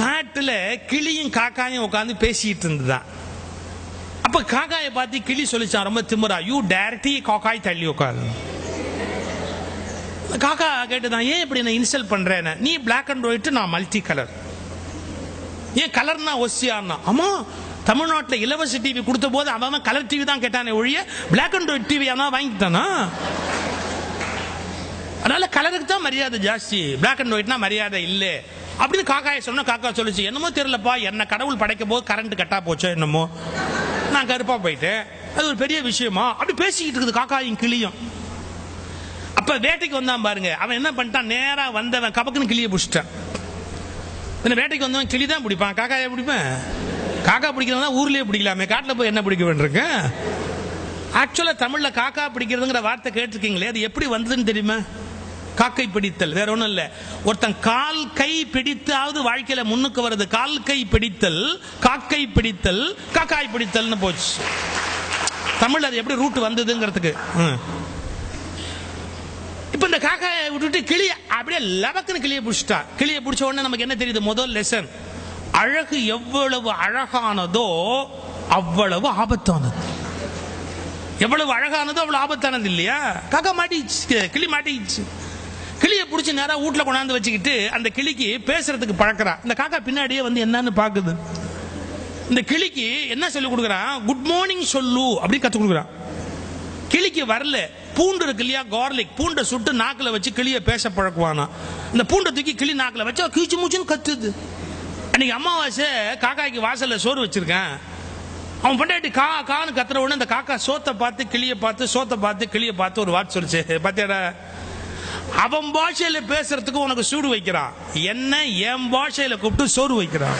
காட்டுல கிளியும் காக்காயும் உட்காந்து பேசிட்டு இருந்துதான். அப்ப காக்காயை பார்த்து கிளி சொல்லிச்சான் ரொம்ப திமிரா, யூ டைரக்டி காக்காய் தள்ளி உட்காரு. காக்கா கேட்டுதான், ஏன் இப்படி நான் இன்ஸ்டால் பண்றேன், நீ பிளாக் அண்ட் ஒயிட் நான் மல்டி கலர், ஏன் கலர்னா ஒசியான்னா. ஆமா, தமிழ்நாட்டில் இலவச டிவி கொடுத்த போது அவன் கலர் டிவி தான் கேட்டானே ஒழிய பிளாக் அண்ட் ஒயிட் டிவி ஆனால் வாங்கிட்டானா. அதனால கலருக்கு தான் மரியாதை ஜாஸ்தி, பிளாக் அண்ட் ஒயிட்னா மரியாதை இல்லை அப்படின்னு காக்காயை சொன்ன. காக்கா சொல்லிச்சு, என்னமோ தெரியலப்பா, என்ன கடவுள் படைக்கும் போது கரண்ட் கட்டா போச்சோ என்னமோ, நான் கருப்பா போயிட்டேன், அது ஒரு பெரிய விஷயமா அப்படி பேசிக்கிட்டு இருக்குது காக்காயும் கிளியும். அப்ப வேட்டைக்கு வந்தான் பாருங்க, அவன் என்ன பண்ணிட்டான், நேரா வந்தவன் கபக்குன்னு கிளியை பிடிச்சிட்டான். வேட்டைக்கு வந்தவன் கிளி தான் பிடிப்பான், காக்காயை பிடிப்பேன். காக்கா பிடிக்கிறதா ஊர்லயே பிடிக்கலாமே, காட்டுல போய் என்ன பிடிக்க வேண்டியிருக்கேன். ஆக்சுவலா தமிழ்ல காக்கா பிடிக்கிறதுங்கிற வார்த்தை கேட்டிருக்கீங்களே, அது எப்படி வந்ததுன்னு தெரியுமா? காக்கை பிடித்தல், வேற ஒண்ணும் இல்ல. ஒருத்தன் கால் கை பிடித்தாவது வாழ்க்கையில முன்னுக்கு வருது. கால் கை பிடித்தல், காக்கை பிடித்தல், காக்காய் பிடித்தல்னு போச்சு. தமிழ் அது எப்படி ரூட் வந்ததுங்கிறதுக்கு. இப்ப இந்த காக்காயை விட்டுட்டு கிளிய அப்படியே லபக்குன்னு கிளியை பிடிச்சிட்டா. கிளியை பிடிச்ச உடனே நமக்கு என்ன தெரியுது? முதல் லெசன், அழகு எவ்வளவு அழகானதோ அவ்வளவு ஆபத்தானது. எவ்வளவு அழகானதோ அவ்வளவு ஆபத்தானது இல்லையா? காக்கா மாட்டிச்சு, கிளி மாட்டிச்சு. கிளியை பிடிச்சி நேரா வீட்டுல கொண்டாந்து வச்சுக்கிட்டு அந்த கிளிக்கு பேசுறதுக்கு பழக்கிறா. இந்த காக்கா பின்னாடியே வந்து என்னன்னு பாக்குது. இந்த கிளிக்கு என்ன சொல்லி கொடுக்குறான், குட் மார்னிங் சொல்லு அப்படி கத்து கொடுக்குறான். கிளிக்கு வரல. பூண்டு இருக்கு இல்லையா, கார்லிக், பூண்டை சுட்டு நாக்கில் வச்சு கிளியை பேச பழக்குவானா. இந்த பூண்டை தூக்கி கிளி நாக்கில் வச்சு கீச்சு மூச்சுன்னு கத்துது. அன்னைக்கு அமாவாசை காக்காய்க்கு வாசல்ல சோறு வச்சிருக்கேன். அவன் பண்டாட்டி கா கான்னு கத்துற உடனே இந்த காக்கா சோத்தை பார்த்து கிளியை பார்த்து, சோத்தை பார்த்து கிளியை பார்த்து ஒரு வார்த்தை சொல்லிச்சு, பாத்தியாடா, அவன் பாஷையில பேசுறதுக்கு உனக்கு சூடு வைக்கிறான், என்ன என் பாஷையில கூப்பிட்டு சோறு வைக்கிறான்.